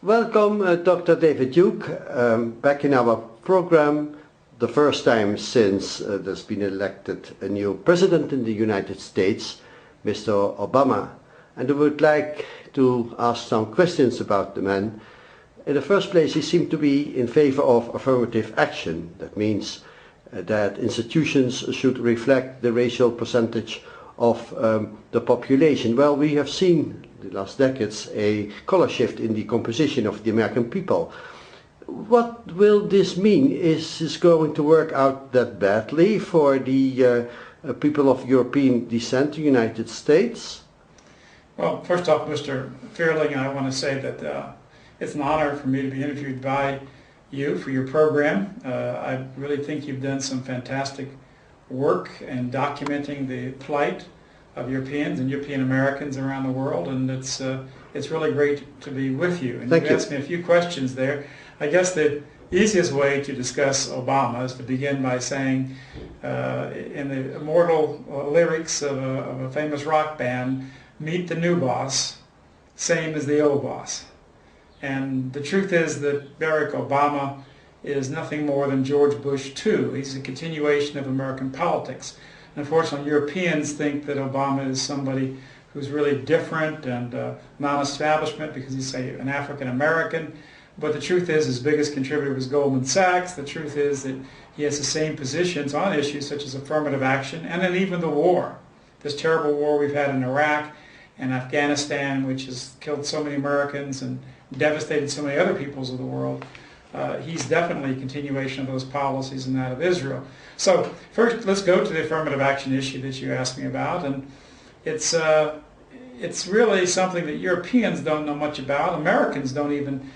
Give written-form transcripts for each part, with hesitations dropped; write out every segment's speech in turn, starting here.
Welcome, Dr. David Duke, back in our program, the first time since there's been elected a new president in the United States, Mr. Obama. And I would like to ask some questions about the man. In the first place, he seemed to be in favor of affirmative action. That means that institutions should reflect the racial percentage of the population. Well, we have seen in the last decades a color shift in the composition of the American people. What will this mean? Is this going to work out that badly for the people of European descent in the United States? Well, first off, Mr. Vierling, I want to say that it's an honor for me to be interviewed by you for your program. I really think you've done some fantastic work in documenting the plight of Europeans and European Americans around the world, and it's really great to be with you. And you asked me a few questions there. I guess the easiest way to discuss Obama is to begin by saying, in the immortal lyrics of a famous rock band, "Meet the new boss, same as the old boss." And the truth is that Barack Obama is nothing more than George Bush II. He's a continuation of American politics. Unfortunately, Europeans think that Obama is somebody who's really different and non-establishment because he's, say, an African American. But the truth is his biggest contributor was Goldman Sachs. The truth is that he has the same positions on issues such as affirmative action and then even the war. This terrible war we've had in Iraq and Afghanistan, which has killed so many Americans and devastated so many other peoples of the world. He's definitely a continuation of those policies and that of Israel. So first, let's go to the affirmative action issue that you asked me about, and it's really something that Europeans don't know much about. Americans don't even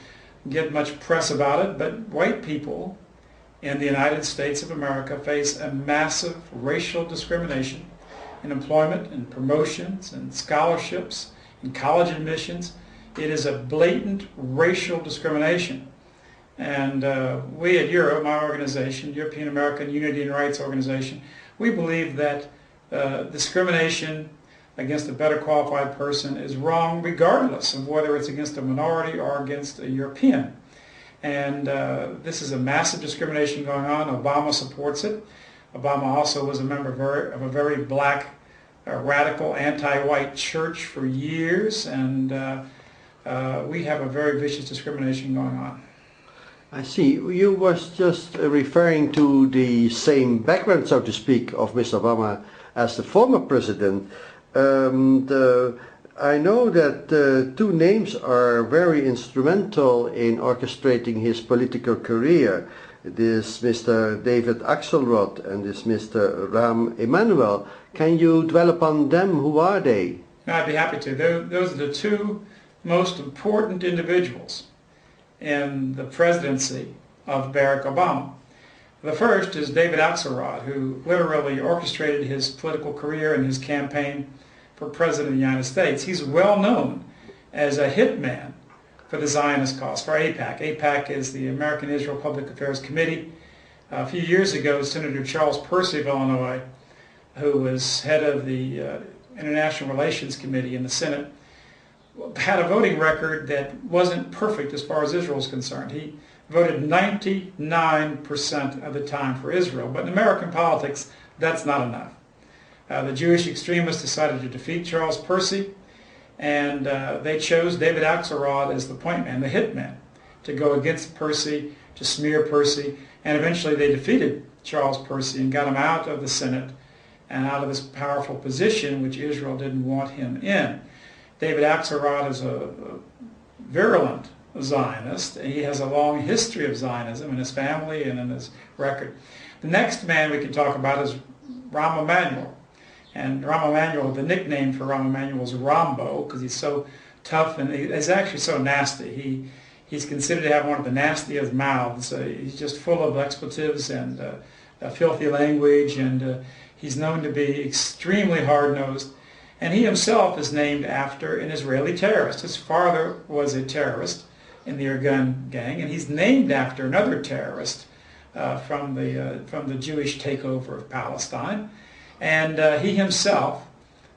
get much press about it, but white people in the United States of America face a massive racial discrimination in employment and promotions and scholarships and college admissions. It is a blatant racial discrimination. And we at Europe, my organization, European American Unity and Rights Organization, we believe that discrimination against a better qualified person is wrong regardless of whether it's against a minority or against a European. And this is a massive discrimination going on. Obama supports it. Obama also was a member of a very black, radical, anti-white church for years, and we have a very vicious discrimination going on. I see. You was just referring to the same background, so to speak, of Mr. Obama as the former president. I know that two names are very instrumental in orchestrating his political career. This Mr. David Axelrod and this Mr. Rahm Emanuel. Can you dwell upon them? Who are they? I'd be happy to. Those are the two most important individuals in the presidency of Barack Obama. The first is David Axelrod, who literally orchestrated his political career and his campaign for President of the United States. He's well known as a hitman for the Zionist cause, for AIPAC. AIPAC is the American Israel Public Affairs Committee. A few years ago, Senator Charles Percy of Illinois, who was head of the International Relations Committee in the Senate, had a voting record that wasn't perfect as far as Israel is concerned. He voted 99% of the time for Israel, but in American politics, that's not enough. The Jewish extremists decided to defeat Charles Percy, and they chose David Axelrod as the point man, the hitman, to go against Percy, to smear Percy, and eventually they defeated Charles Percy and got him out of the Senate and out of this powerful position which Israel didn't want him in. David Axelrod is a virulent Zionist. He has a long history of Zionism in his family and in his record. The next man we can talk about is Rahm Emanuel. And Rahm Emanuel, the nickname for Rahm Emanuel is Rambo because he's so tough and he's actually so nasty. He's considered to have one of the nastiest mouths. He's just full of expletives and filthy language, and he's known to be extremely hard-nosed. And he himself is named after an Israeli terrorist. His father was a terrorist in the Irgun gang, and he's named after another terrorist from the Jewish takeover of Palestine. And he himself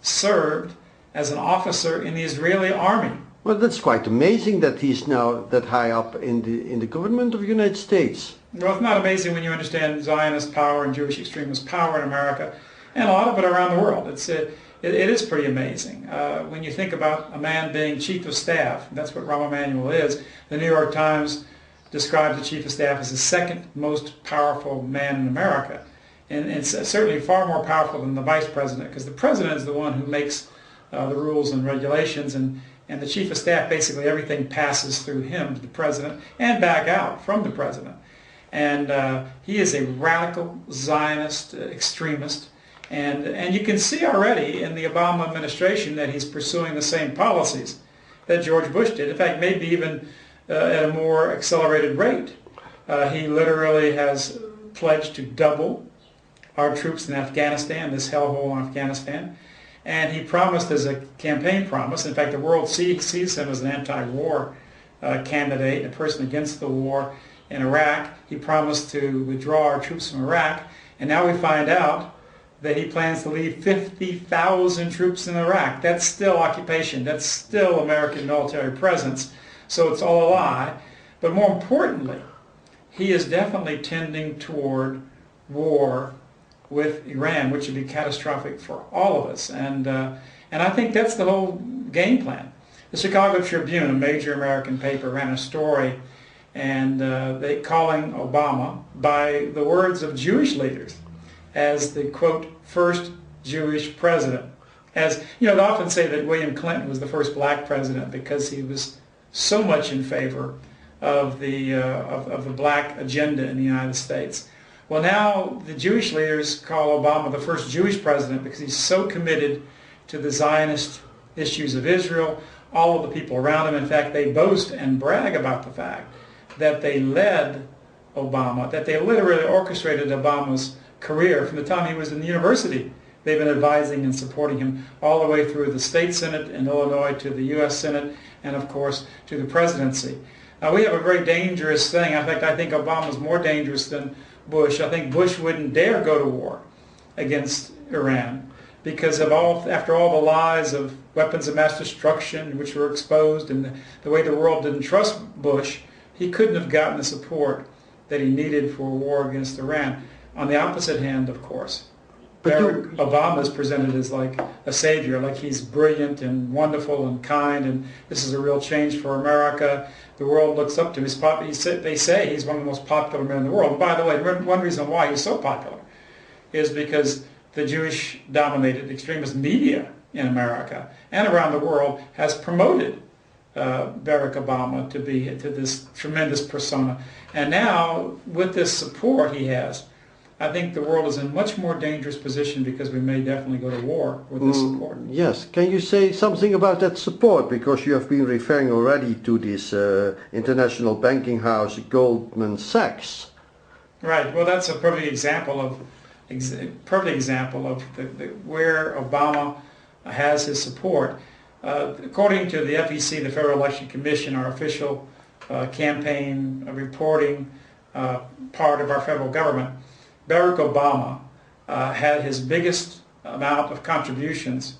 served as an officer in the Israeli army Well, that's quite amazing that he's now that high up in the government of the United States. Well, it's not amazing when you understand Zionist power and Jewish extremist power in America, and a lot of it around the world. It is pretty amazing. When you think about a man being chief of staff, that's what Rahm Emanuel is. The New York Times describes the chief of staff as the second most powerful man in America. And it's certainly far more powerful than the vice president, because the president is the one who makes the rules and regulations, and the chief of staff, basically everything passes through him to the president and back out from the president. And he is a radical Zionist extremist. And you can see already in the Obama administration that he's pursuing the same policies that George Bush did. In fact, maybe even at a more accelerated rate. He literally has pledged to double our troops in Afghanistan, this hellhole in Afghanistan. And he promised as a campaign promise, in fact the world sees him as an anti-war candidate, a person against the war in Iraq. He promised to withdraw our troops from Iraq, and now we find out that he plans to leave 50,000 troops in Iraq. That's still occupation, that's still American military presence, so it's all a lie. But more importantly, he is definitely tending toward war with Iran, which would be catastrophic for all of us. And I think that's the whole game plan. The Chicago Tribune, a major American paper, ran a story and they calling Obama by the words of Jewish leaders as the, quote, first Jewish president. As, you know, they often say that William Clinton was the first black president because he was so much in favor of the black agenda in the United States. Well, now the Jewish leaders call Obama the first Jewish president because he's so committed to the Zionist issues of Israel, all of the people around him. In fact, they boast and brag about the fact that they led Obama, that they literally orchestrated Obama's career from the time he was in the university. They've been advising and supporting him all the way through the state Senate in Illinois to the U.S. Senate and, of course, to the presidency. Now, we have a very dangerous thing. In fact, I think Obama's more dangerous than Bush. I think Bush wouldn't dare go to war against Iran because of after all the lies of weapons of mass destruction which were exposed and the way the world didn't trust Bush, he couldn't have gotten the support that he needed for a war against Iran. On the opposite hand, of course, Barack Obama is presented as like a savior, like he's brilliant and wonderful and kind, and this is a real change for America. The world looks up to him. They say he's one of the most popular men in the world. And by the way, one reason why he's so popular is because the Jewish-dominated extremist media in America and around the world has promoted Barack Obama to this tremendous persona. And now, with this support he has, I think the world is in a much more dangerous position because we may definitely go to war with this support. Yes. Can you say something about that support? Because you have been referring already to this international banking house, Goldman Sachs. Right. Well, that's a perfect example of where Obama has his support. According to the FEC, the Federal Election Commission, our official campaign reporting part of our federal government, Barack Obama had his biggest amount of contributions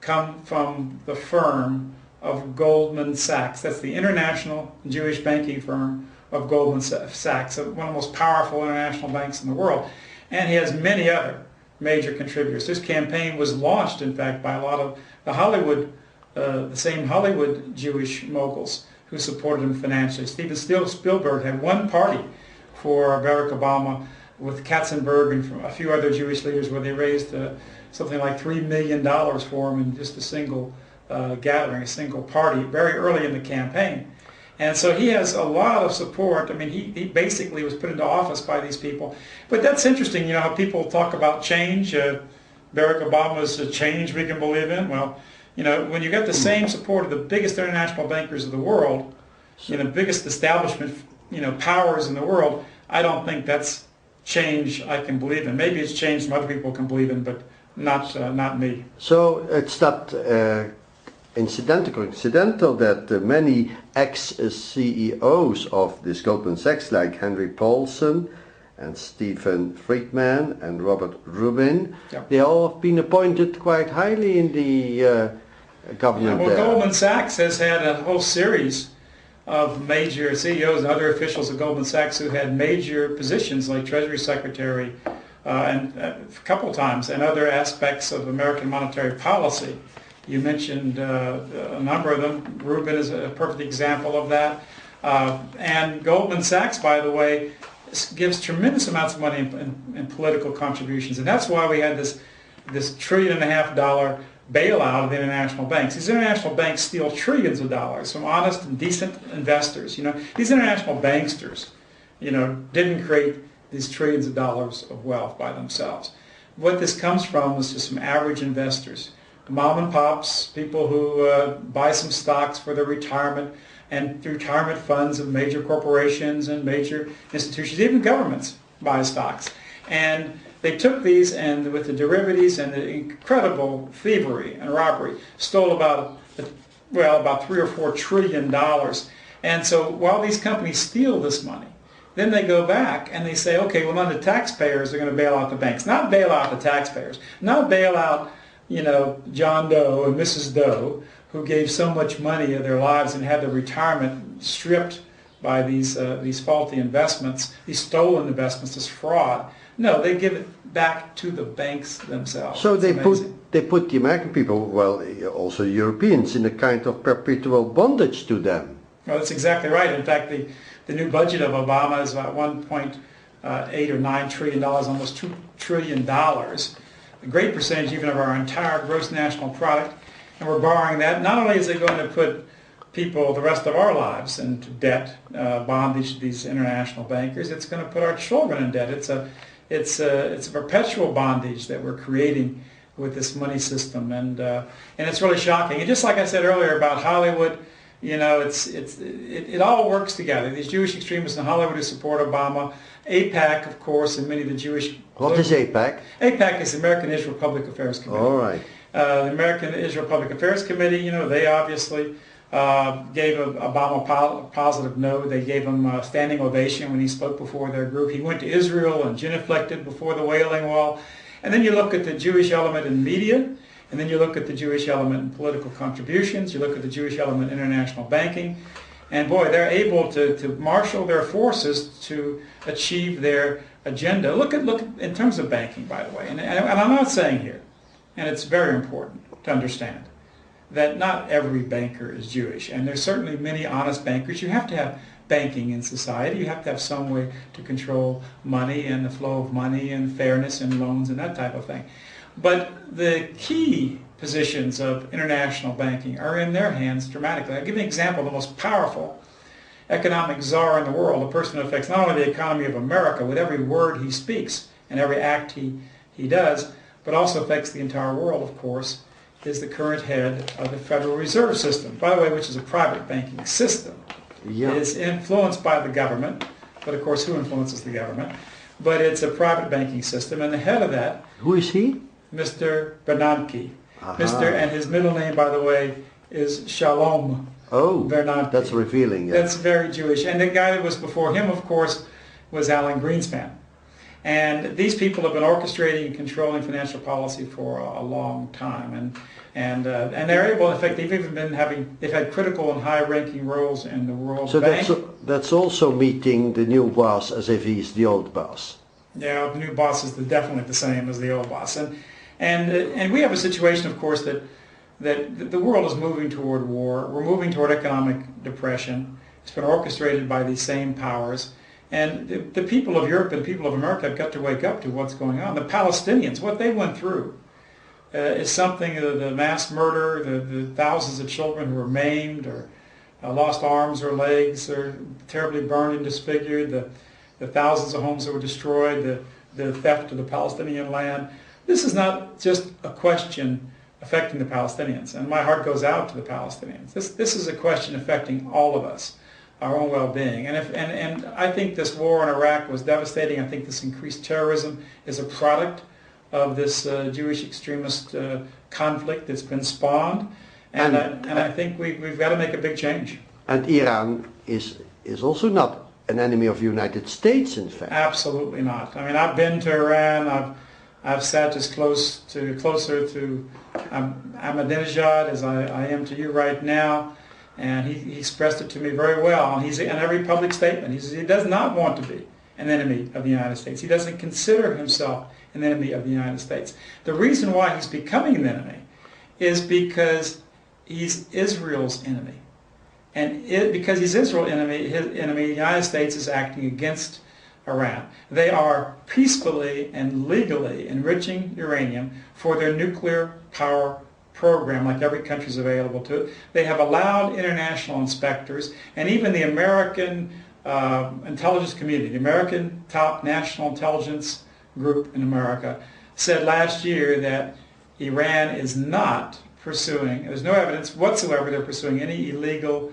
come from the firm of Goldman Sachs. That's the international Jewish banking firm of Goldman Sachs, one of the most powerful international banks in the world. And he has many other major contributors. This campaign was launched, in fact, by a lot of the same Hollywood Jewish moguls who supported him financially. Steven Spielberg had one party for Barack Obama with Katzenberg and a few other Jewish leaders where they raised something like $3 million for him in just a single gathering, a single party, very early in the campaign. And so he has a lot of support. I mean, he basically was put into office by these people. But that's interesting, you know, how people talk about change. Barack Obama's a change we can believe in. Well, you know, when you got the same support of the biggest international bankers of the world, you know, the biggest establishment, you know, powers in the world, I don't think that's change I can believe in. Maybe it's change some other people can believe in, but not me. So it's not coincidental that many ex-CEOs of this Goldman Sachs, like Henry Paulson and Stephen Friedman and Robert Rubin, Yep. they all have been appointed quite highly in the government well, there. Goldman Sachs has had a whole series of major CEOs and other officials at Goldman Sachs who had major positions like Treasury Secretary and a couple times, and other aspects of American monetary policy. You mentioned a number of them. Rubin is a perfect example of that. And Goldman Sachs, by the way, gives tremendous amounts of money in political contributions. And that's why we had this $1.5 trillion bailout of the international banks. These international banks steal trillions of dollars from honest and decent investors. These international banksters, didn't create these trillions of dollars of wealth by themselves. What this comes from is just some average investors, mom and pops, people who buy some stocks for their retirement, and through retirement funds of major corporations and major institutions, even governments buy stocks. And they took these, and with the derivatives and the incredible thievery and robbery, stole about $3 or $4 trillion. And so while these companies steal this money, then they go back and they say, okay, well, now the taxpayers are going to bail out the banks. Not bail out the taxpayers. Not bail out, John Doe and Mrs. Doe, who gave so much money of their lives and had their retirement stripped by these faulty investments, these stolen investments, this fraud. No, they give it back to the banks themselves. So they put the American people, well, also Europeans, in a kind of perpetual bondage to them. Well, that's exactly right. In fact, the new budget of Obama is about $1.8 or $9 trillion, almost $2 trillion. A great percentage even of our entire gross national product. And we're borrowing that. Not only is it going to put people the rest of our lives into debt, bondage to these international bankers, it's going to put our children in debt. It's a perpetual bondage that we're creating with this money system, and it's really shocking. And just like I said earlier about Hollywood, it all works together. These Jewish extremists in Hollywood who support Obama, AIPAC, of course, and many of the Jewish. What is AIPAC? AIPAC is the American Israel Public Affairs Committee. All right. The American Israel Public Affairs Committee, they obviously gave Obama a positive note. They gave him a standing ovation when he spoke before their group. He went to Israel and genuflected before the Wailing Wall. And then you look at the Jewish element in media, and then you look at the Jewish element in political contributions, you look at the Jewish element in international banking, and boy, they're able to marshal their forces to achieve their agenda. Look at in terms of banking, by the way, and I'm not saying here, and it's very important to understand, that not every banker is Jewish, and there's certainly many honest bankers. You have to have banking in society. You have to have some way to control money and the flow of money and fairness in loans and that type of thing. But the key positions of international banking are in their hands dramatically. I'll give you an example. The most powerful economic czar in the world, a person who affects not only the economy of America with every word he speaks and every act he does, but also affects the entire world, of course, is the current head of the Federal Reserve System, by the way, which is a private banking system. Yeah. It is influenced by the government, but of course who influences the government? But it's a private banking system, and the head of that... Who is he? Mr. Bernanke. Aha. And his middle name, by the way, is Shalom Bernanke. That's revealing. Yeah. That's very Jewish. And the guy that was before him, of course, was Alan Greenspan. And these people have been orchestrating and controlling financial policy for a long time, and they're able. In fact, they've had critical and high-ranking roles in the World Bank. So that's also meeting the new boss as if he's the old boss. Yeah, the new boss is definitely the same as the old boss, and we have a situation, of course, that the world is moving toward war. We're moving toward economic depression. It's been orchestrated by these same powers. And the people of Europe and the people of America have got to wake up to what's going on. The Palestinians, what they went through is something, the mass murder, the thousands of children who were maimed or lost arms or legs or terribly burned and disfigured, the thousands of homes that were destroyed, the theft of the Palestinian land. This is not just a question affecting the Palestinians, and my heart goes out to the Palestinians. This is a question affecting all of us, our own well-being. And I think this war in Iraq was devastating. I think this increased terrorism is a product of this Jewish extremist conflict that's been spawned. And I think we've got to make a big change. And Iran is also not an enemy of the United States, in fact. Absolutely not. I mean, I've been to Iran. I've sat as closer to Ahmedinidad as I am to you right now, and he expressed it to me very well. And he's in every public statement. He says he does not want to be an enemy of the United States. He doesn't consider himself an enemy of the United States. The reason why he's becoming an enemy is because he's Israel's enemy. And because he's Israel's enemy, the United States is acting against Iran. They are peacefully and legally enriching uranium for their nuclear power program, like every country is available to it. They have allowed international inspectors, and even the American intelligence community, the American top national intelligence group in America, said last year that Iran is not pursuing, there's no evidence whatsoever they're pursuing any illegal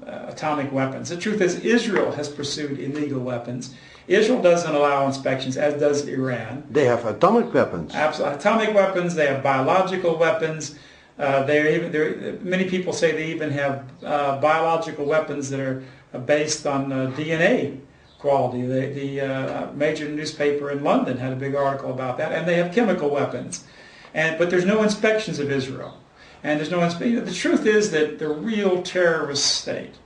atomic weapons. The truth is Israel has pursued illegal weapons. Israel doesn't allow inspections, as does Iran. They have atomic weapons. Absolutely. Atomic weapons, they have biological weapons. Many people say they even have biological weapons that are based on DNA quality. The major newspaper in London had a big article about that, and they have chemical weapons. But there's no inspections of Israel. And there's no inspection. The truth is that the real terrorist state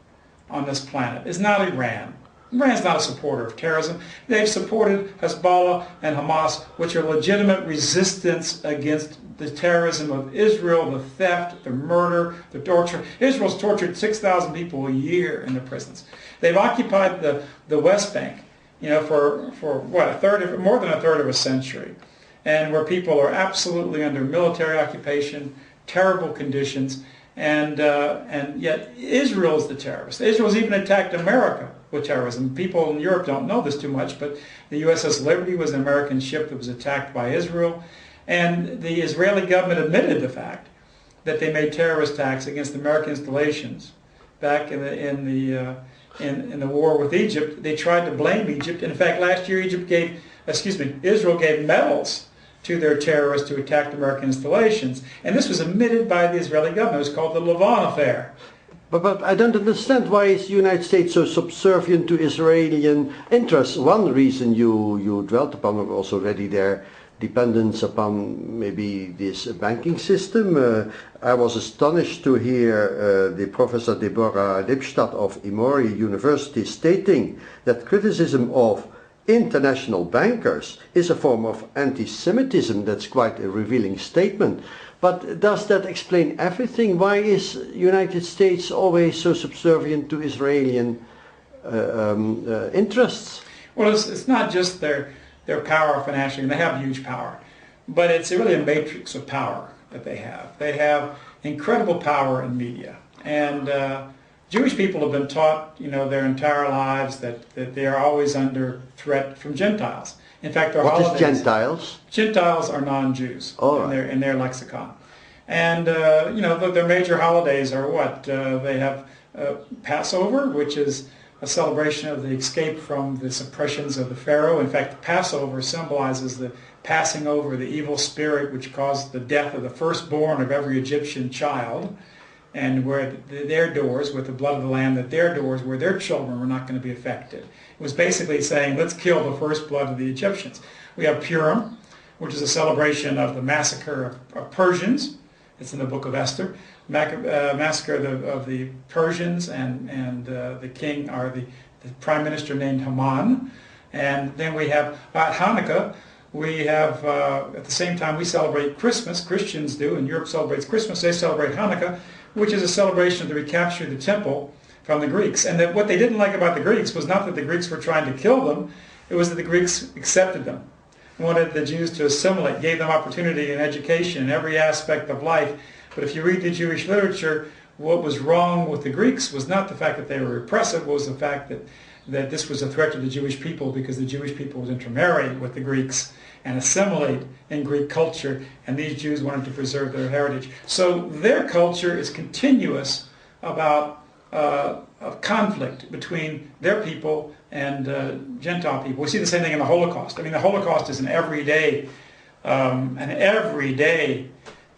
on this planet is not Iran. Iran's not a supporter of terrorism. They've supported Hezbollah and Hamas, which are legitimate resistance against the terrorism of Israel, the theft, the murder, the torture. Israel's tortured 6,000 people a year in the prisons. They've occupied the West Bank, for what, more than a third of a century, and where people are absolutely under military occupation, terrible conditions, and yet Israel's the terrorist. Israel's even attacked America with terrorism. People in Europe don't know this too much, but the USS Liberty was an American ship that was attacked by Israel, and the Israeli government admitted the fact that they made terrorist attacks against American installations back in the war with Egypt. They tried to blame Egypt. In fact, last year Israel gave medals to their terrorists who attacked American installations. And this was admitted by the Israeli government. It was called the Lavon Affair. But I don't understand, why is the United States so subservient to Israeli interests? One reason you dwelt upon was already their dependence upon maybe this banking system. I was astonished to hear the Professor Deborah Lipstadt of Emory University stating that criticism of international bankers is a form of anti-Semitism. That's quite a revealing statement. But does that explain everything? Why is the United States always so subservient to Israeli interests? Well, it's not just their power financially. They have huge power. But it's really a matrix of power that they have. They have incredible power in media. And Jewish people have been taught, their entire lives that they are always under threat from Gentiles. In fact, their holidays... What is Gentiles? Gentiles are non-Jews in their lexicon. And, their major holidays are what? They have Passover, which is a celebration of the escape from the suppressions of the Pharaoh. In fact, Passover symbolizes the passing over the evil spirit which caused the death of the firstborn of every Egyptian child. And where their doors, with the blood of the Lamb, that their doors, where their children were not going to be affected. It was basically saying, let's kill the first blood of the Egyptians. We have Purim, which is a celebration of the massacre of Persians. It's in the book of Esther. Massacre of the Persians, and the king, or the prime minister named Haman. And then we have Hanukkah. We have, at the same time, we celebrate Christmas. Christians do, and Europe celebrates Christmas. They celebrate Hanukkah, which is a celebration of the recapture of the temple from the Greeks. And that what they didn't like about the Greeks was not that the Greeks were trying to kill them, it was that the Greeks accepted them, wanted the Jews to assimilate, gave them opportunity in education in every aspect of life. But if you read the Jewish literature, what was wrong with the Greeks was not the fact that they were repressive, it was the fact that this was a threat to the Jewish people, because the Jewish people would intermarry with the Greeks and assimilate in Greek culture, and these Jews wanted to preserve their heritage. So their culture is continuous about conflict between their people and Gentile people. We see the same thing in the Holocaust. I mean, the Holocaust is an everyday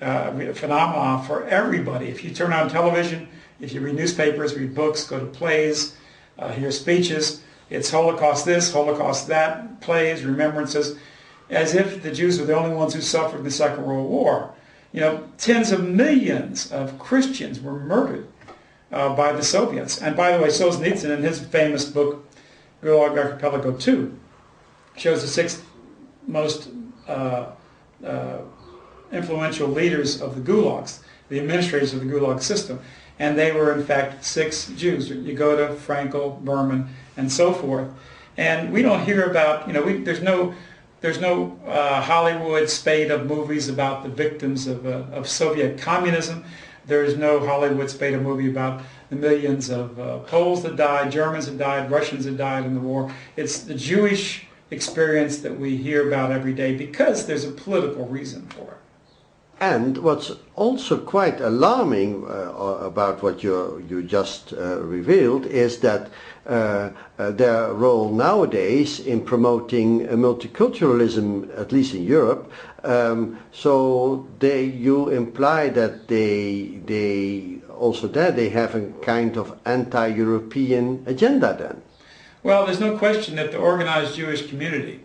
phenomenon for everybody. If you turn on television, if you read newspapers, read books, go to plays, hear speeches, it's Holocaust this, Holocaust that, plays, remembrances. as if the Jews were the only ones who suffered in the Second World War. You know, tens of millions of Christians were murdered by the Soviets. And by the way, Solzhenitsyn, in his famous book, Gulag Archipelago 2, shows the 6 most influential leaders of the gulags, the administrators of the gulag system. And they were, in fact, 6 Jews. Yagoda, Frankel, Berman, and so forth. And we don't hear about, you know, there's no Hollywood spate of movies about the victims of Soviet communism. There's no Hollywood spate of movie about the millions of Poles that died, Germans that died, Russians that died in the war. It's the Jewish experience that we hear about every day because there's a political reason for it. And what's also quite alarming about what you just revealed is that their role nowadays in promoting multiculturalism, at least in Europe, so you imply that they also there they have a kind of anti-European agenda then. Well, there's no question that the organized Jewish community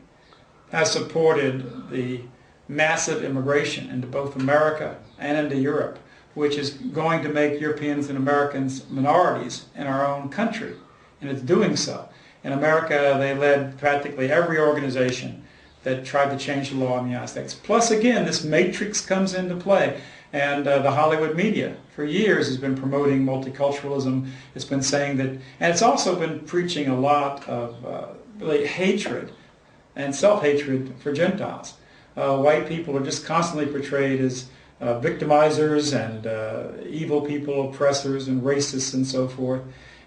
has supported the massive immigration into both America and into Europe, which is going to make Europeans and Americans minorities in our own country, and it's doing so. In America, they led practically every organization that tried to change the law in the United States. Plus, again, this matrix comes into play, and the Hollywood media for years has been promoting multiculturalism. It's been saying that, and it's also been preaching a lot of really hatred and self-hatred for Gentiles. White people are just constantly portrayed as victimizers and evil people, oppressors and racists and so forth.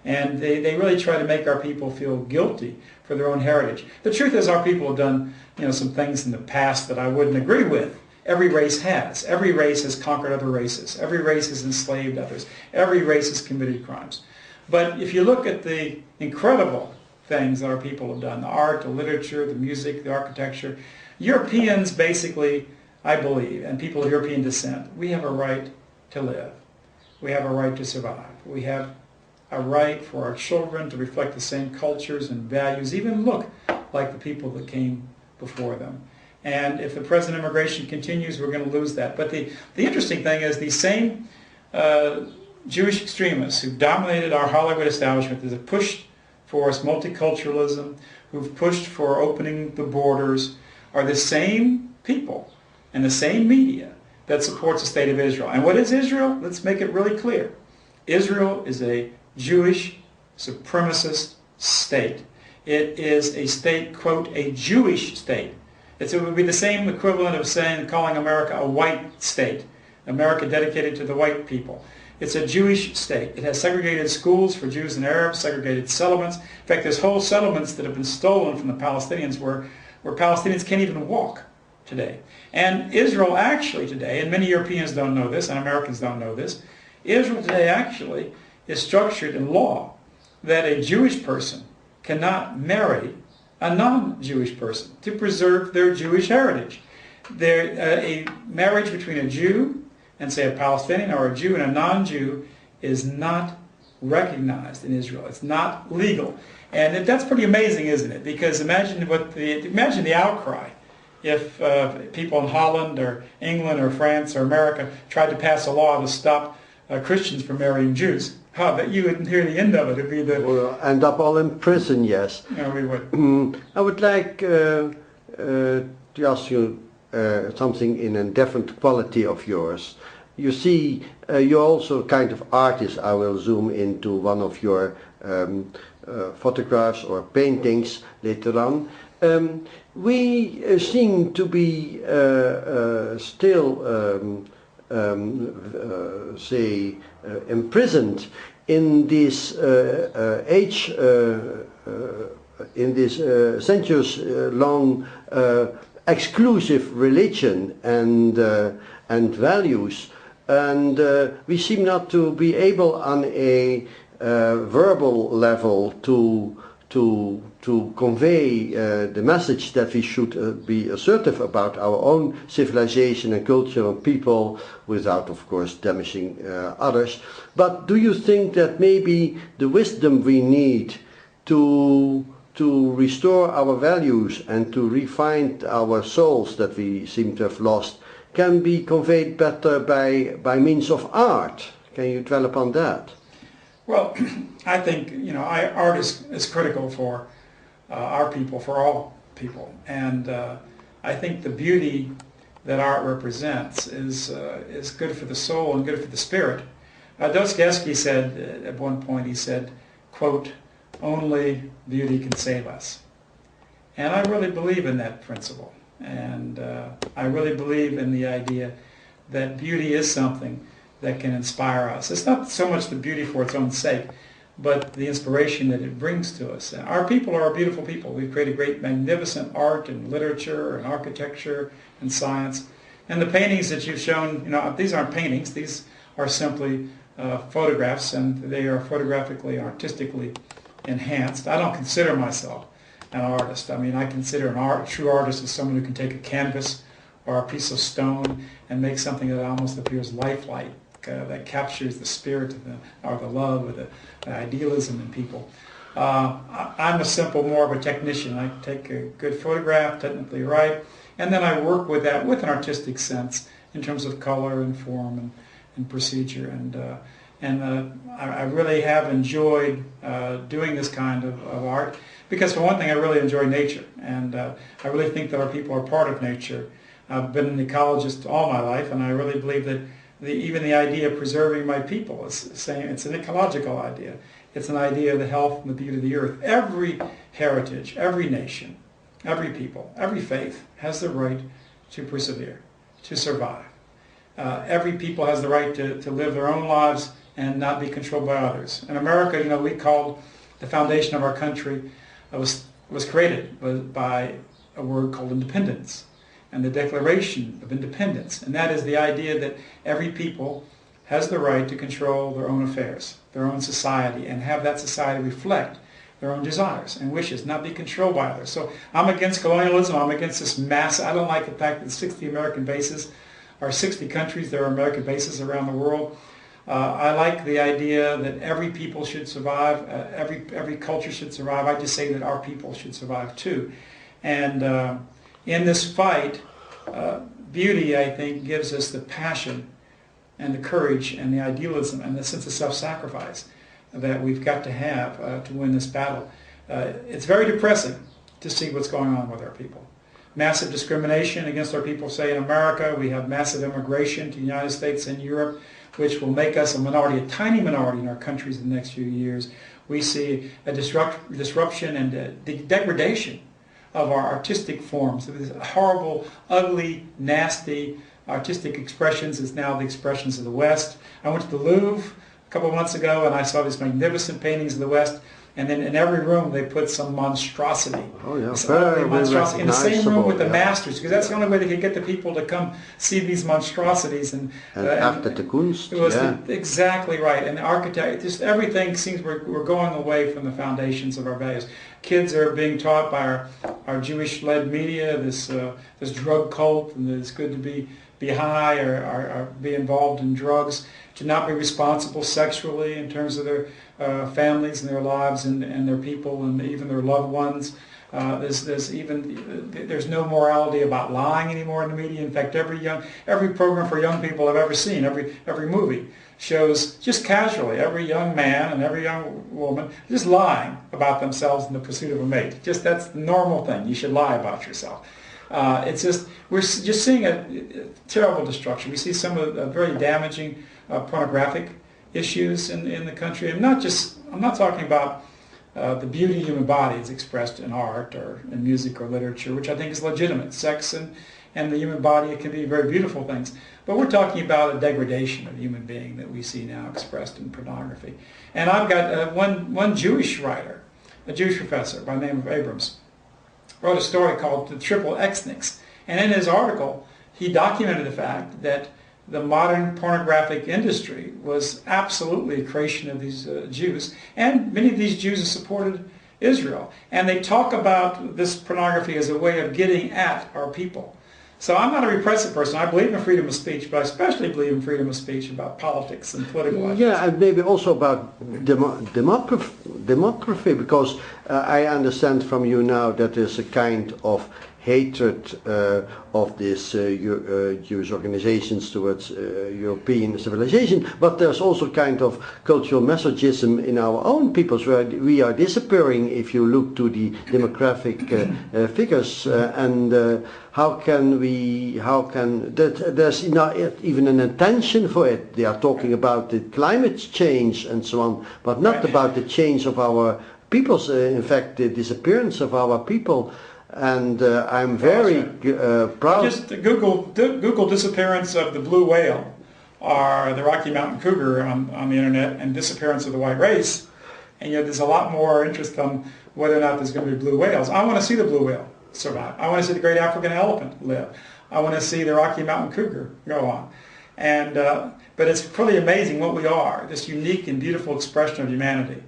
And they really try to make our people feel guilty for their own heritage. The truth is our people have done some things in the past that I wouldn't agree with. Every race has. Every race has conquered other races. Every race has enslaved others. Every race has committed crimes. But if you look at the incredible things that our people have done, the art, the literature, the music, the architecture, Europeans basically, I believe, and people of European descent, we have a right to live. We have a right to survive. We have a right for our children to reflect the same cultures and values, even look like the people that came before them. And if the present immigration continues, we're going to lose that. But the interesting thing is these same Jewish extremists who dominated our Hollywood establishment, that have pushed for us multiculturalism, who've pushed for opening the borders, are the same people and the same media that supports the state of Israel. And what is Israel? Let's make it really clear. Israel is a Jewish supremacist state. It is a state, quote, a Jewish state. It would be the same equivalent of calling America a white state. America dedicated to the white people. It's a Jewish state. It has segregated schools for Jews and Arabs, segregated settlements. In fact, there's whole settlements that have been stolen from the Palestinians where Palestinians can't even walk today. And Israel actually today, and many Europeans don't know this, and Americans don't know this, Israel today actually is structured in law that a Jewish person cannot marry a non-Jewish person to preserve their Jewish heritage. A marriage between a Jew and, say, a Palestinian, or a Jew and a non-Jew is not recognized in Israel. It's not legal. And that's pretty amazing, isn't it? Because imagine the outcry if people in Holland or England or France or America tried to pass a law to stop Christians from marrying Jews. But you wouldn't hear the end of it. It'd be we'll end up all in prison, yes. No, we would. I would like to ask you something in a different quality of yours. You see, you're also a kind of artist. I will zoom into one of your photographs or paintings later on. We seem to be still imprisoned in this age, in this centuries-long exclusive religion and values, and we seem not to be able on a verbal level to convey the message that we should be assertive about our own civilization and culture and people without, of course, damaging others. But do you think that maybe the wisdom we need to to restore our values and to refine our souls that we seem to have lost can be conveyed better by means of art. Can you dwell upon that? Well, I think, art is critical for our people, for all people. And I think the beauty that art represents is good for the soul and good for the spirit. Dostoevsky said at one point, he said, quote, "Only beauty can save us." And I really believe in that principle. And I really believe in the idea that beauty is something that can inspire us. It's not so much the beauty for its own sake, but the inspiration that it brings to us. And our people are a beautiful people. We've created great, magnificent art and literature and architecture and science. And the paintings that you've shown, these aren't paintings. These are simply photographs, and they are photographically, artistically enhanced. I don't consider myself an artist. I mean, I consider a true artist as someone who can take a canvas or a piece of stone and make something that almost appears lifelike, that captures the spirit or the love or the idealism in people. I'm more of a technician. I take a good photograph, technically right, and then I work with that with an artistic sense in terms of color and form and procedure. And I really have enjoyed doing this kind of art because, for one thing, I really enjoy nature, and I really think that our people are part of nature. I've been an ecologist all my life, and I really believe that even the idea of preserving my people is saying it's an ecological idea. It's an idea of the health and the beauty of the earth. Every heritage, every nation, every people, every faith has the right to persevere, to survive. Every people has the right to live their own lives and not be controlled by others. In America, we called the foundation of our country was created by a word called independence, and the Declaration of Independence. And that is the idea that every people has the right to control their own affairs, their own society, and have that society reflect their own desires and wishes, not be controlled by others. So I'm against colonialism. I'm against this mass. I don't like the fact that 60 American bases, or 60 countries, there are American bases around the world. I like the idea that every people should survive, every culture should survive. I just say that our people should survive too. And in this fight, beauty, I think, gives us the passion and the courage and the idealism and the sense of self-sacrifice that we've got to have to win this battle. It's very depressing to see what's going on with our people. Massive discrimination against our people, say in America. We have massive immigration to the United States and Europe, which will make us a minority, a tiny minority in our countries in the next few years. We see a disruption and a degradation of our artistic forms. These horrible, ugly, nasty artistic expressions is now the expressions of the West. I went to the Louvre a couple of months ago and I saw these magnificent paintings of the West, and then in every room they put some monstrosity. Oh yeah, very monstrosity in the same room with the yeah. masters, because that's the only way they could get the people to come see these monstrosities. And after the Kunst, it was exactly right. And the architect, just everything seems we're going away from the foundations of our values. Kids are being taught by our Jewish-led media this drug cult, and that it's good to be high or be involved in drugs, to not be responsible sexually in terms of their families and their lives and their people and even their loved ones. There's no morality about lying anymore in the media. In fact, every program for young people I've ever seen, every movie shows just casually every young man and every young woman just lying about themselves in the pursuit of a mate. Just that's the normal thing. You should lie about yourself. It's just we're just seeing a terrible destruction. We see some of the very damaging pornographic issues in the country. I'm not talking about the beauty of the human body is expressed in art or in music or literature, which I think is legitimate. Sex and the human body, it can be very beautiful things. But we're talking about a degradation of the human being that we see now expressed in pornography. And I've got one Jewish writer, a Jewish professor by the name of Abrams, wrote a story called The Triple Xniks. And in his article, he documented the fact that the modern pornographic industry was absolutely a creation of these Jews, and many of these Jews have supported Israel. And they talk about this pornography as a way of getting at our people. So I'm not a repressive person. I believe in freedom of speech, but I especially believe in freedom of speech about politics and political ideas. Yeah, and maybe also about demography? Because I understand from you now that there's a kind of hatred of these Jewish organizations towards European civilization, but there's also kind of cultural masochism in our own peoples, where we are disappearing if you look to the demographic figures, and how can there's not even an intention for it. They are talking about the climate change and so on, but not about the change of our peoples, in fact the disappearance of our people. And I'm very proud. Just Google disappearance of the blue whale or the Rocky Mountain cougar on the internet, and disappearance of the white race, and yet there's a lot more interest on whether or not there's going to be blue whales. I want to see the blue whale survive. I want to see the great African elephant live. I want to see the Rocky Mountain cougar go on. And but it's pretty amazing what we are, this unique and beautiful expression of humanity.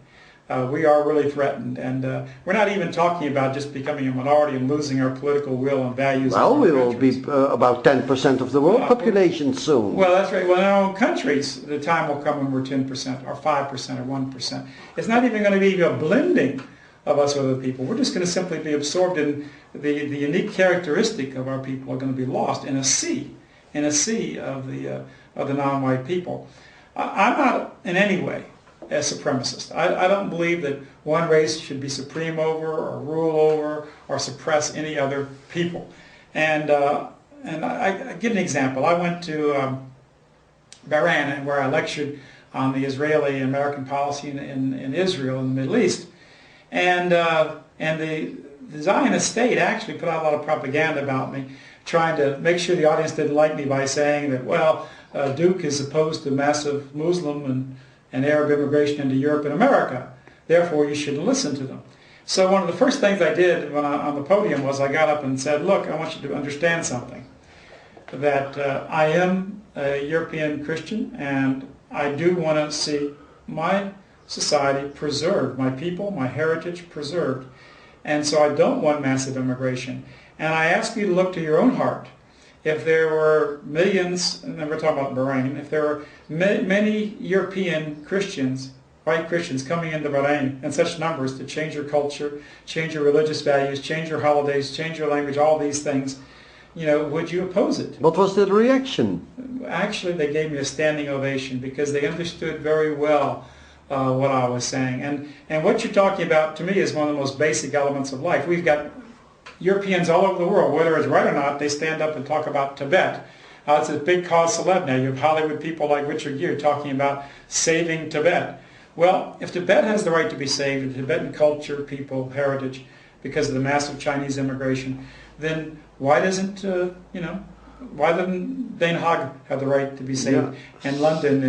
We are really threatened, and we're not even talking about just becoming a minority and losing our political will and values. Well, we will be about 10% of the world population soon. Well, that's right. Well, in our own countries, the time will come when we're 10% or 5% or 1%. It's not even going to be a blending of us with other people. We're just going to simply be absorbed in the unique characteristic of our people are going to be lost in a sea of the non-white people. I'm not in any way a supremacist. I don't believe that one race should be supreme over or rule over or suppress any other people. And I give an example. I went to Bahrain, where I lectured on the Israeli-American policy in Israel in the Middle East. And the Zionist state actually put out a lot of propaganda about me, trying to make sure the audience didn't like me by saying that, well, Duke is opposed to massive Muslim and Arab immigration into Europe and America. Therefore, you shouldn't listen to them. So one of the first things I did when on the podium was I got up and said, look, I want you to understand something. That I am a European Christian, and I do want to see my society preserved, my people, my heritage preserved. And so I don't want massive immigration. And I ask you to look to your own heart. If there were millions, and we're talking about Bahrain, if there were many European Christians, white Christians coming into Bahrain in such numbers to change your culture, change your religious values, change your holidays, change your language, all these things, would you oppose it? What was the reaction? Actually, they gave me a standing ovation because they understood very well what I was saying. And what you're talking about, to me, is one of the most basic elements of life. We've got Europeans all over the world, whether it's right or not, they stand up and talk about Tibet. It's a big cause célèbre now. You have Hollywood people like Richard Gere talking about saving Tibet. Well, if Tibet has the right to be saved, Tibetan culture, people, heritage, because of the massive Chinese immigration, then why doesn't, why doesn't Den Haag have the right to be saved? Yeah. And London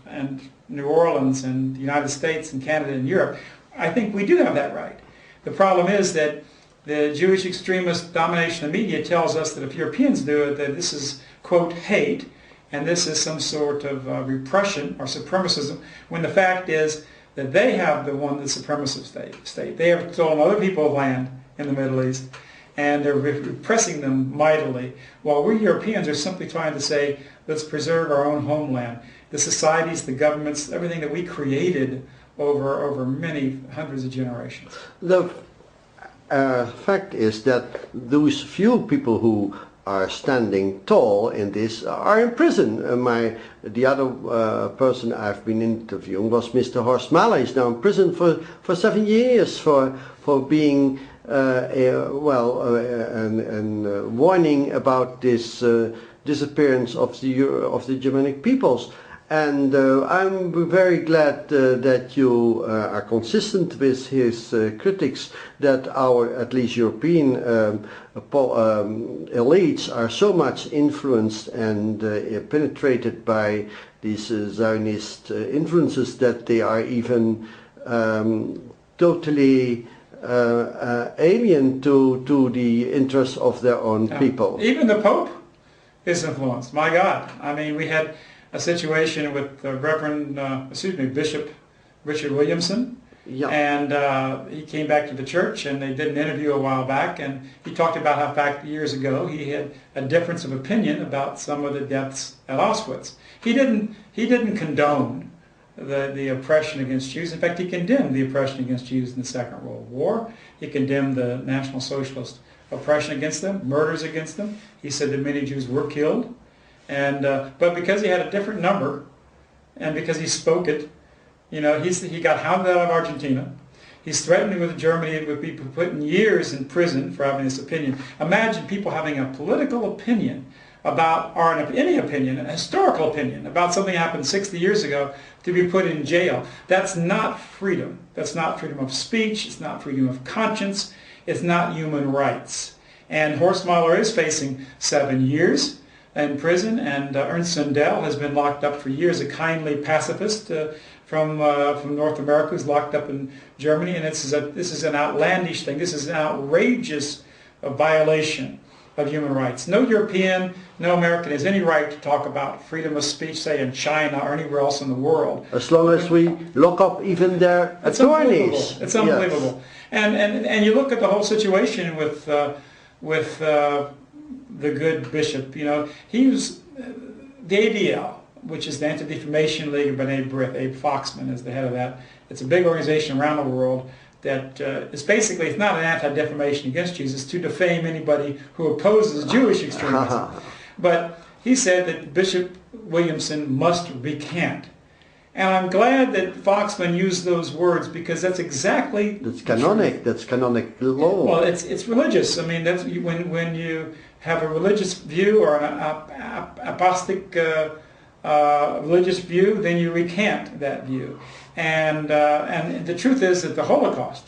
and New Orleans and the United States and Canada and Europe? I think we do have that right. The problem is that the Jewish extremist domination of media tells us that if Europeans do it, that this is, quote, hate, and this is some sort of repression or supremacism, when the fact is that they have the supremacist state. They have stolen other people's land in the Middle East, and they're repressing them mightily, while we Europeans are simply trying to say, let's preserve our own homeland. The societies, the governments, everything that we created over many hundreds of generations. The fact is that those few people who are standing tall in this are in prison. The other person I've been interviewing was Mr. Horst Mahler. He's now in prison for 7 years for being warning about this disappearance of the Germanic peoples. And I'm very glad that you are consistent with his critics, that our, at least European elites are so much influenced and penetrated by these Zionist influences that they are even totally alien to the interests of their own people. Even the Pope is influenced. My God. I mean, we had a situation with Bishop Richard Williamson, and he came back to the church, and they did an interview a while back, and he talked about how, in fact, years ago he had a difference of opinion about some of the deaths at Auschwitz. He didn't condone the oppression against Jews. In fact, he condemned the oppression against Jews in the Second World War. He condemned the National Socialist oppression against them, murders against them. He said that many Jews were killed. And but because he had a different number, and because he spoke it, you know, he got hounded out of Argentina. He's threatening with Germany would be put in years in prison for having this opinion. Imagine people having a political opinion about, or any opinion, a historical opinion about something that happened 60 years ago, to be put in jail. That's not freedom. That's not freedom of speech. It's not freedom of conscience. It's not human rights. And Horst Mahler is facing 7 years in prison, and Ernst Sundell has been locked up for years, a kindly pacifist from North America who's locked up in Germany. And this is an outlandish thing. This is an outrageous violation of human rights. No European, no American has any right to talk about freedom of speech, say in China or anywhere else in the world. As long as we lock up even their attorneys. It's unbelievable. Yes. And you look at the whole situation with the good bishop. You know, he was the ADL, which is the Anti-Defamation League of B'nai B'rith. Abe Foxman is the head of that. It's a big organization around the world that is basically, it's not an anti-defamation against Jews, it's to defame anybody who opposes Jewish extremism. But he said that Bishop Williamson must recant. And I'm glad that Foxman used those words, because that's exactly... That's canonic. That's canonic law. Well, it's religious. I mean, that's when you have a religious view or an apostate religious view, then you recant that view. And the truth is that the Holocaust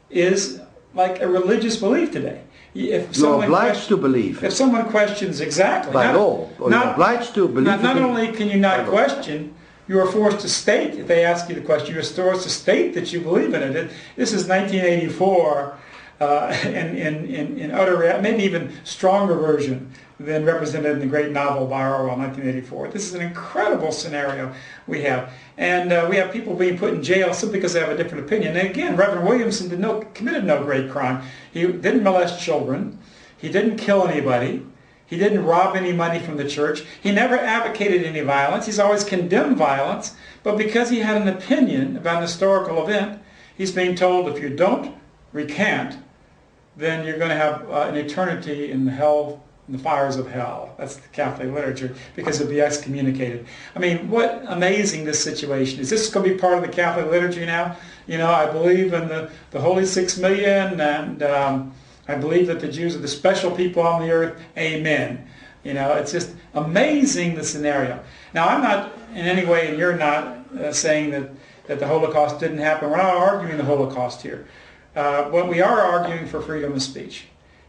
is like a religious belief today. If you're obliged to believe. If someone questions exactly by law, or you're obliged to believe. Not only can you not question, you are forced to state. If they ask you the question, you're forced to state that you believe in it. This is 1984 in utter, maybe even stronger version than represented in the great novel by Orwell, 1984. This is an incredible scenario we have. And we have people being put in jail simply because they have a different opinion. And again, Reverend Williamson committed no great crime. He didn't molest children. He didn't kill anybody. He didn't rob any money from the church. He never advocated any violence. He's always condemned violence. But because he had an opinion about an historical event, he's being told, if you don't recant, then you're going to have an eternity in the fires of hell. That's the Catholic literature, because it'll be excommunicated. I mean, what amazing this situation is. This is going to be part of the Catholic liturgy now. You know, I believe in the Holy 6 Million, and I believe that the Jews are the special people on the earth. Amen. You know, it's just amazing, the scenario. Now, I'm not in any way, and you're not saying that the Holocaust didn't happen. We're not arguing the Holocaust here. But we are arguing for freedom of speech.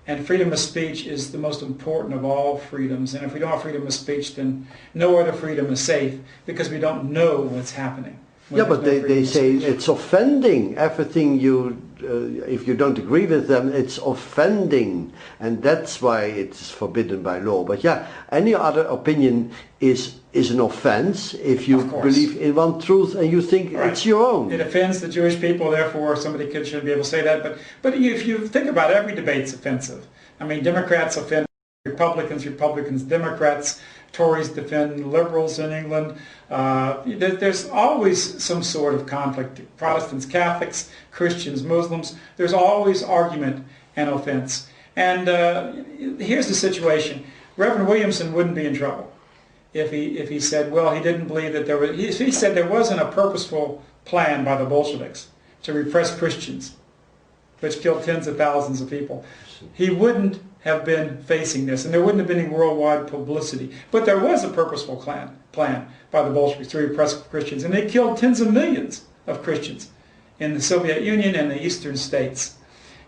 And freedom of speech is the most important of all freedoms. And if we don't have freedom of speech, then no other freedom is safe, because we don't know what's happening. Yeah, but they say it's offending. Everything if you don't agree with them, it's offending. And that's why it's forbidden by law. But yeah, any other opinion is an offense if you believe in one truth and you think it's your own. It offends the Jewish people, therefore somebody shouldn't be able to say that. But if you think about it, every debate's offensive. I mean, Democrats offend Republicans, Democrats, Tories defend liberals in England. There's always some sort of conflict. Protestants, Catholics, Christians, Muslims, there's always argument and offense. And here's the situation. Reverend Williamson wouldn't be in trouble if he said, well, he didn't believe that there was, he said there wasn't a purposeful plan by the Bolsheviks to repress Christians, which killed tens of thousands of people. He wouldn't have been facing this, and there wouldn't have been any worldwide publicity. But there was a purposeful plan by the Bolsheviks to repress Christians, and they killed tens of millions of Christians in the Soviet Union and the eastern states.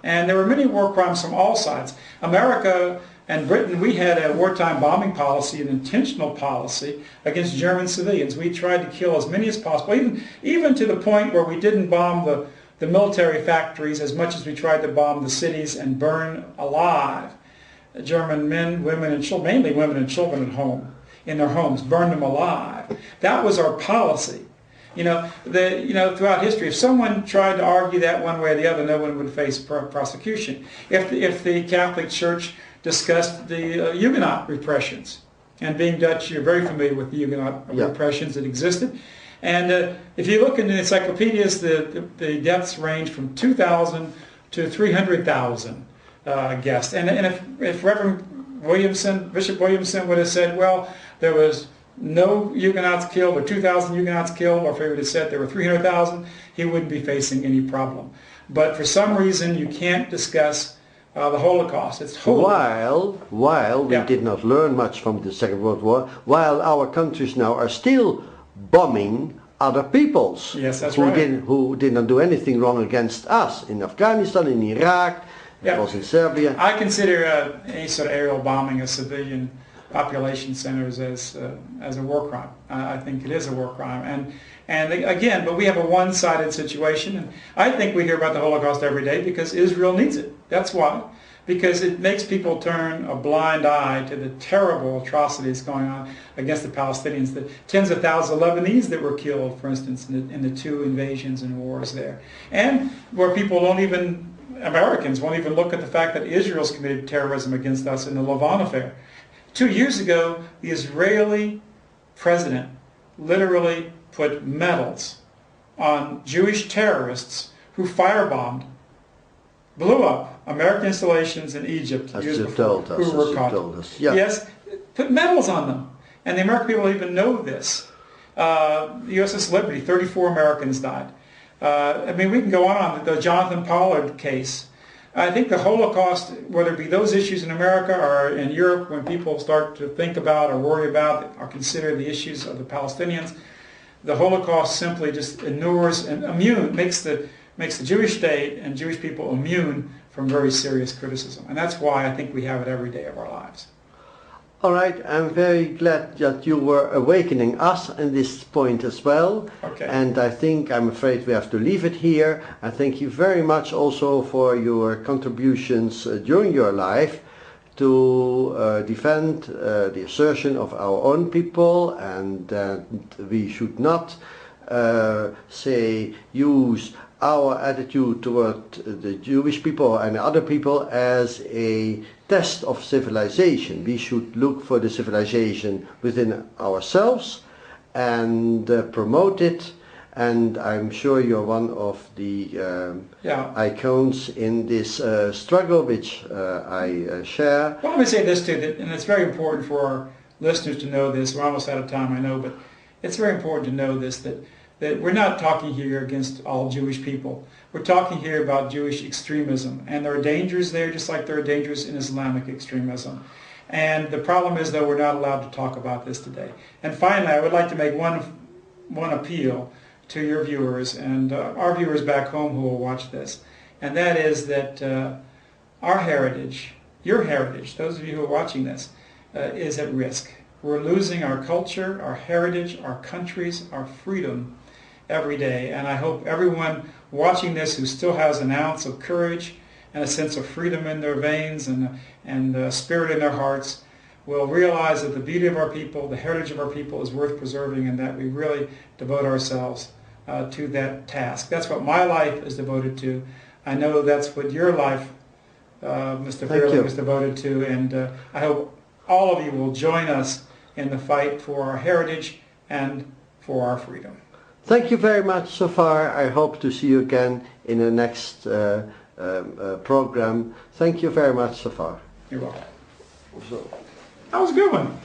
And there were many war crimes from all sides. America and Britain, we had a wartime bombing policy, an intentional policy against German civilians. We tried to kill as many as possible, even to the point where we didn't bomb the military factories as much as we tried to bomb the cities and burn alive German men, women, and children, mainly women and children at home, in their homes, burn them alive. That was our policy. Throughout history, if someone tried to argue that one way or the other, no one would face prosecution. If the Catholic Church discussed the Huguenot repressions, and being Dutch, you're very familiar with the Huguenot repressions that existed, And if you look in the encyclopedias, the deaths range from 2,000 to 300,000 guessed. And if Reverend Williamson, Bishop Williamson would have said, well, there was no Huguenots killed, or 2,000 Huguenots killed, or if he would have said there were 300,000, he wouldn't be facing any problem. But for some reason, you can't discuss the Holocaust. It's holy. While we did not learn much from the Second World War, while our countries now are still bombing other peoples, yes, that's right, who did not do anything wrong against us, in Afghanistan, in Iraq, it was in Serbia. I consider any sort of aerial bombing of civilian population centers as a war crime. I think it is a war crime. And again, but we have a one-sided situation, and I think we hear about the Holocaust every day because Israel needs it. That's why. Because it makes people turn a blind eye to the terrible atrocities going on against the Palestinians, the tens of thousands of Lebanese that were killed, for instance, in the two invasions and wars there. And where people don't even, Americans won't even look at the fact that Israel's committed terrorism against us in the Lavon affair. 2 years ago, the Israeli president literally put medals on Jewish terrorists who firebombed, blew up American installations in Egypt as years you before, told us, who were caught. Yeah. Yes, put medals on them. And the American people don't even know this. The USS Liberty, 34 Americans died. I mean, we can go on the Jonathan Pollard case. I think the Holocaust, whether it be those issues in America or in Europe, when people start to think about or worry about or consider the issues of the Palestinians, the Holocaust simply just inures and makes the Jewish state and Jewish people immune from very serious criticism. And that's why I think we have it every day of our lives. All right, I'm very glad that you were awakening us in this point as well. Okay. And I'm afraid we have to leave it here. I thank you very much also for your contributions during your life to defend the assertion of our own people, and that we should not use our attitude toward the Jewish people and other people as a test of civilization. We should look for the civilization within ourselves and promote it. And I'm sure you're one of the icons in this struggle, which I share. Well, let me say this too, and it's very important for our listeners to know this. We're almost out of time, I know, but it's very important to know this, that we're not talking here against all Jewish people. We're talking here about Jewish extremism, and there are dangers there just like there are dangers in Islamic extremism. And the problem is, though, we're not allowed to talk about this today. And finally, I would like to make one appeal to your viewers and our viewers back home who will watch this, and that is that our heritage, your heritage, those of you who are watching this, is at risk. We're losing our culture, our heritage, our countries, our freedom every day. And I hope everyone watching this who still has an ounce of courage and a sense of freedom in their veins and spirit in their hearts will realize that the beauty of our people, the heritage of our people is worth preserving, and that we really devote ourselves to that task. That's what my life is devoted to. I know that's what your life, Mr. Vierling, is devoted to, and I hope all of you will join us in the fight for our heritage and for our freedom. Thank you very much so far. I hope to see you again in the next program. Thank you very much so far. You're welcome. So, that was a good one.